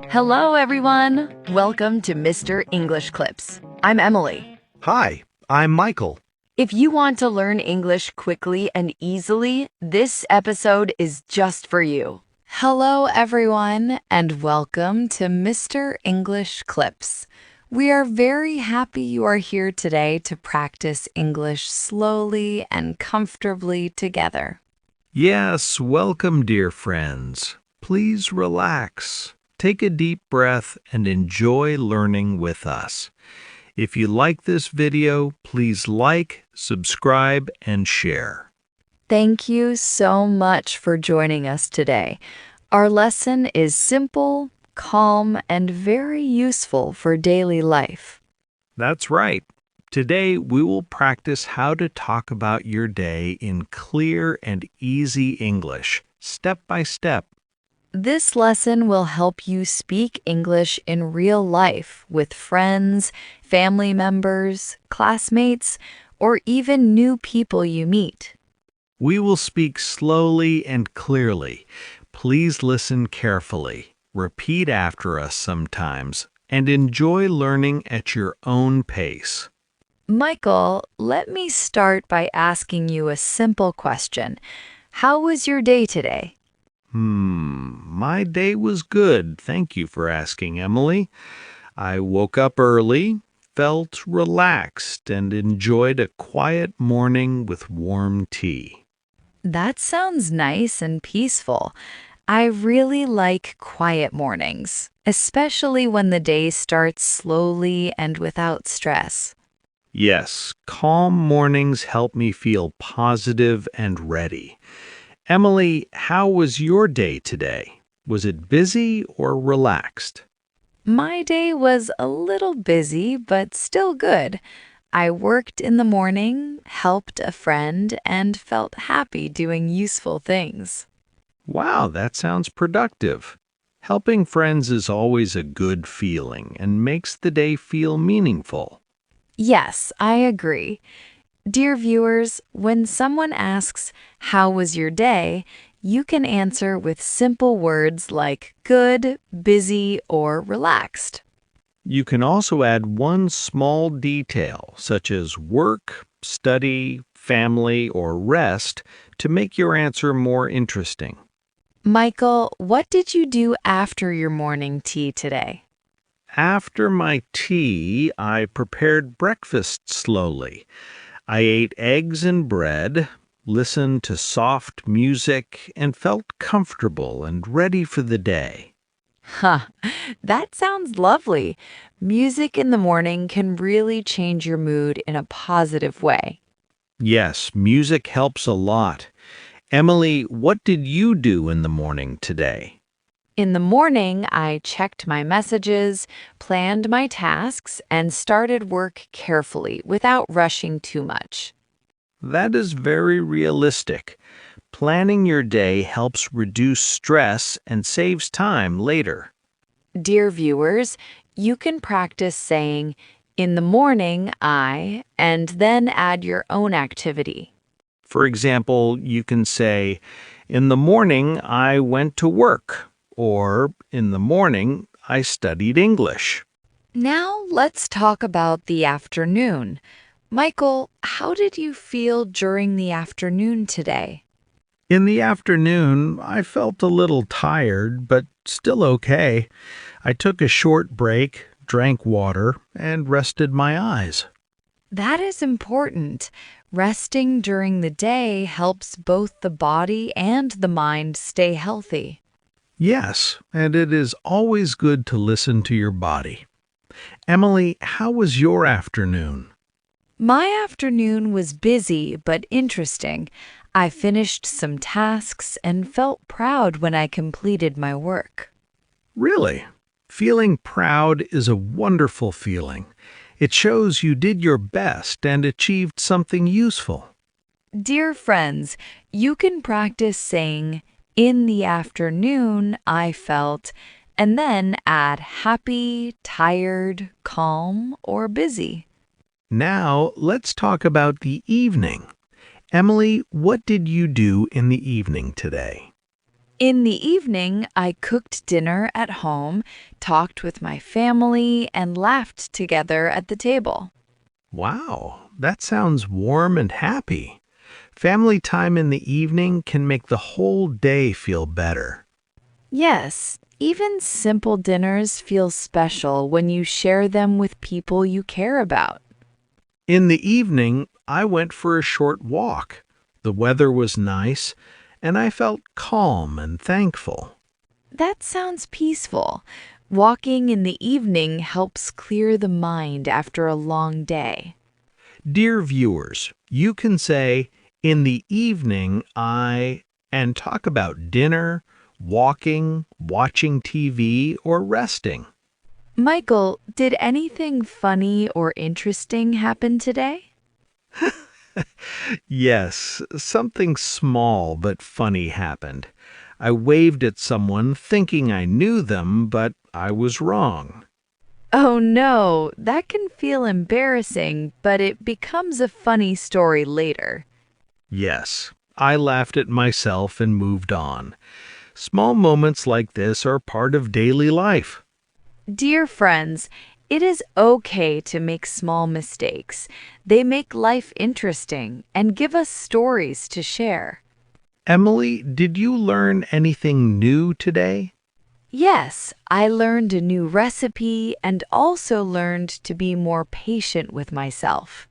Hello, everyone. Welcome to Mr. English Clips. I'm Emily. Hi, I'm Michael. If you want to learn English quickly and easily, this episode is just for you. Hello, everyone, and welcome to Mr. English Clips. We are very happy you are here today to practice English slowly and comfortably together. Yes, welcome, dear friends. Please relax. Take a deep breath and enjoy learning with us. If you like this video, please like, subscribe, and share. Thank you so much for joining us today. Our lesson is simple, calm, and very useful for daily life. That's right. Today, we will practice how to talk about your day in clear and easy English, step by step. This lesson will help you speak English in real life with friends, family members, classmates, or even new people you meet. We will speak slowly and clearly. Please listen carefully, repeat after us sometimes, and enjoy learning at your own pace. Michael, let me start by asking you a simple question. How was your day today? My day was good. Thank you for asking, Emily. I woke up early, felt relaxed, and enjoyed a quiet morning with warm tea. That sounds nice and peaceful. I really like quiet mornings, especially when the day starts slowly and without stress. Yes, calm mornings help me feel positive and ready. Emily, how was your day today? Was it busy or relaxed? My day was a little busy, but still good. I worked in the morning, helped a friend, and felt happy doing useful things. Wow, that sounds productive. Helping friends is always a good feeling and makes the day feel meaningful. Yes, I agree. Dear viewers, when someone asks, "How was your day?" you can answer with simple words like good, busy, or relaxed. You can also add one small detail, such as work, study, family, or rest, to make your answer more interesting. Michael, what did you do after your morning tea today? After my tea, I prepared breakfast slowly. I ate eggs and bread, listened to soft music, and felt comfortable and ready for the day. Huh, that sounds lovely. Music in the morning can really change your mood in a positive way. Yes, music helps a lot. Emily, what did you do in the morning today? In the morning, I checked my messages, planned my tasks, and started work carefully without rushing too much. That is very realistic. Planning your day helps reduce stress and saves time later. Dear viewers, you can practice saying, "In the morning, I," and then add your own activity. For example, you can say, "In the morning, I went to work," or "In the morning, I studied English." Now let's talk about the afternoon. Michael, how did you feel during the afternoon today? In the afternoon, I felt a little tired, but still okay. I took a short break, drank water, and rested my eyes. That is important. Resting during the day helps both the body and the mind stay healthy. Yes, and it is always good to listen to your body. Emily, how was your afternoon? My afternoon was busy but interesting. I finished some tasks and felt proud when I completed my work. Really? Feeling proud is a wonderful feeling. It shows you did your best and achieved something useful. Dear friends, you can practice saying, "In the afternoon, I felt," and then add happy, tired, calm, or busy. Now, let's talk about the evening. Emily, what did you do in the evening today? In the evening, I cooked dinner at home, talked with my family, and laughed together at the table. Wow, that sounds warm and happy. Family time in the evening can make the whole day feel better. Yes, even simple dinners feel special when you share them with people you care about. In the evening, I went for a short walk. The weather was nice, and I felt calm and thankful. That sounds peaceful. Walking in the evening helps clear the mind after a long day. Dear viewers, you can say, in the evening, and talk about dinner, walking, watching TV, or resting. Michael, did anything funny or interesting happen today? Yes, something small but funny happened. I waved at someone thinking I knew them, but I was wrong. Oh no, that can feel embarrassing, but it becomes a funny story later. Yes, I laughed at myself and moved on. Small moments like this are part of daily life. Dear friends, it is okay to make small mistakes. They make life interesting and give us stories to share. Emily, did you learn anything new today? Yes, I learned a new recipe and also learned to be more patient with myself.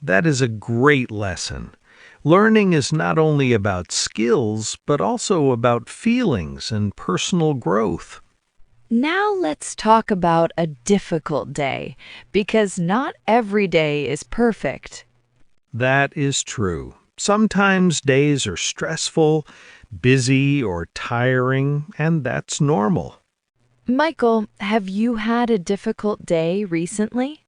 That is a great lesson. Learning is not only about skills, but also about feelings and personal growth. Now let's talk about a difficult day, because not every day is perfect. That is true. Sometimes days are stressful, busy, or tiring, and that's normal. Michael, have you had a difficult day recently?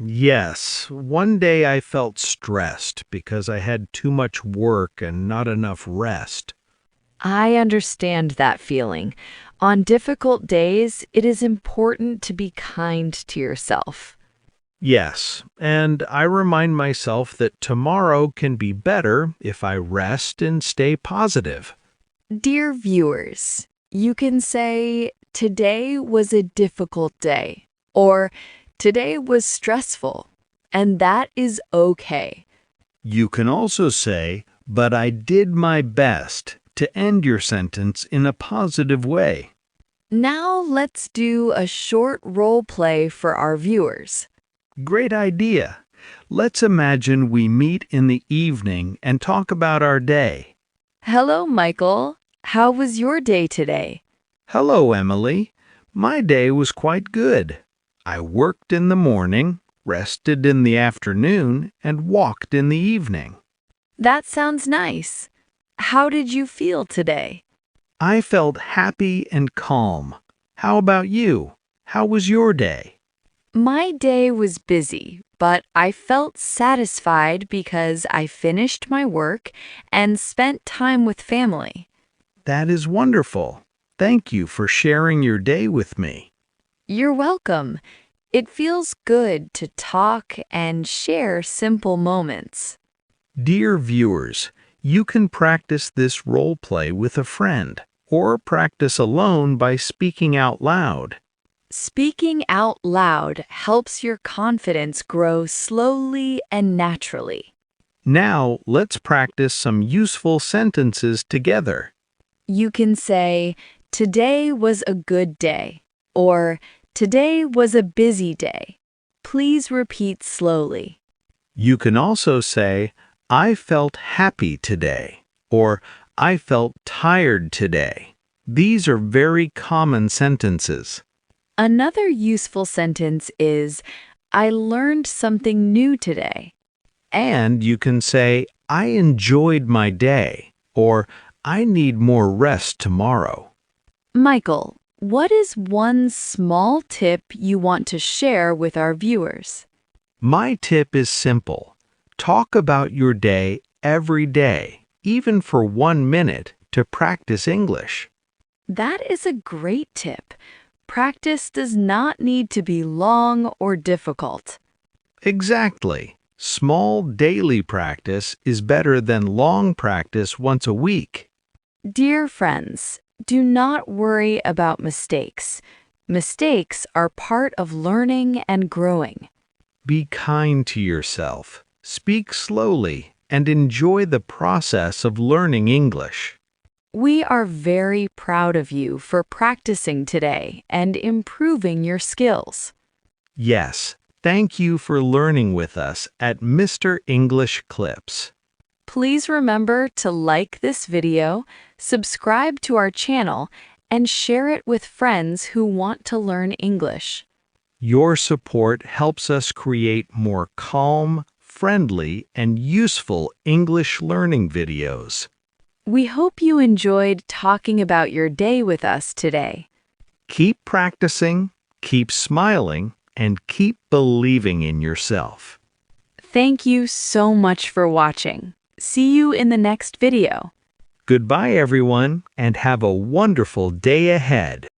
Yes. One day I felt stressed because I had too much work and not enough rest. I understand that feeling. On difficult days, it is important to be kind to yourself. Yes, and I remind myself that tomorrow can be better if I rest and stay positive. Dear viewers, you can say, "Today was a difficult day," or "Today was stressful," and that is okay. You can also say, but I did my best, to end your sentence in a positive way. Now let's do a short role play for our viewers. Great idea. Let's imagine we meet in the evening and talk about our day. Hello, Michael. How was your day today? Hello, Emily. My day was quite good. I worked in the morning, rested in the afternoon, and walked in the evening. That sounds nice. How did you feel today? I felt happy and calm. How about you? How was your day? My day was busy, but I felt satisfied because I finished my work and spent time with family. That is wonderful. Thank you for sharing your day with me. You're welcome. It feels good to talk and share simple moments. Dear viewers, you can practice this role play with a friend or practice alone by speaking out loud. Speaking out loud helps your confidence grow slowly and naturally. Now, let's practice some useful sentences together. You can say, "Today was a good day," or "Today was a busy day." Please repeat slowly. You can also say, I felt happy today, or I felt tired today. These are very common sentences. Another useful sentence is, "I learned something new today." And you can say, I enjoyed my day, or I need more rest tomorrow. Michael, what is one small tip you want to share with our viewers? My tip is simple. Talk about your day every day, even for 1 minute, to practice English. That is a great tip. Practice does not need to be long or difficult. Exactly. Small daily practice is better than long practice once a week. Dear friends, do not worry about mistakes. Mistakes are part of learning and growing. Be kind to yourself, speak slowly, and enjoy the process of learning English. We are very proud of you for practicing today and improving your skills. Yes, thank you for learning with us at Mr. English Clips. Please remember to like this video, subscribe to our channel, and share it with friends who want to learn English. Your support helps us create more calm, friendly, and useful English learning videos. We hope you enjoyed talking about your day with us today. Keep practicing, keep smiling, and keep believing in yourself. Thank you so much for watching. See you in the next video. Goodbye, everyone, and have a wonderful day ahead.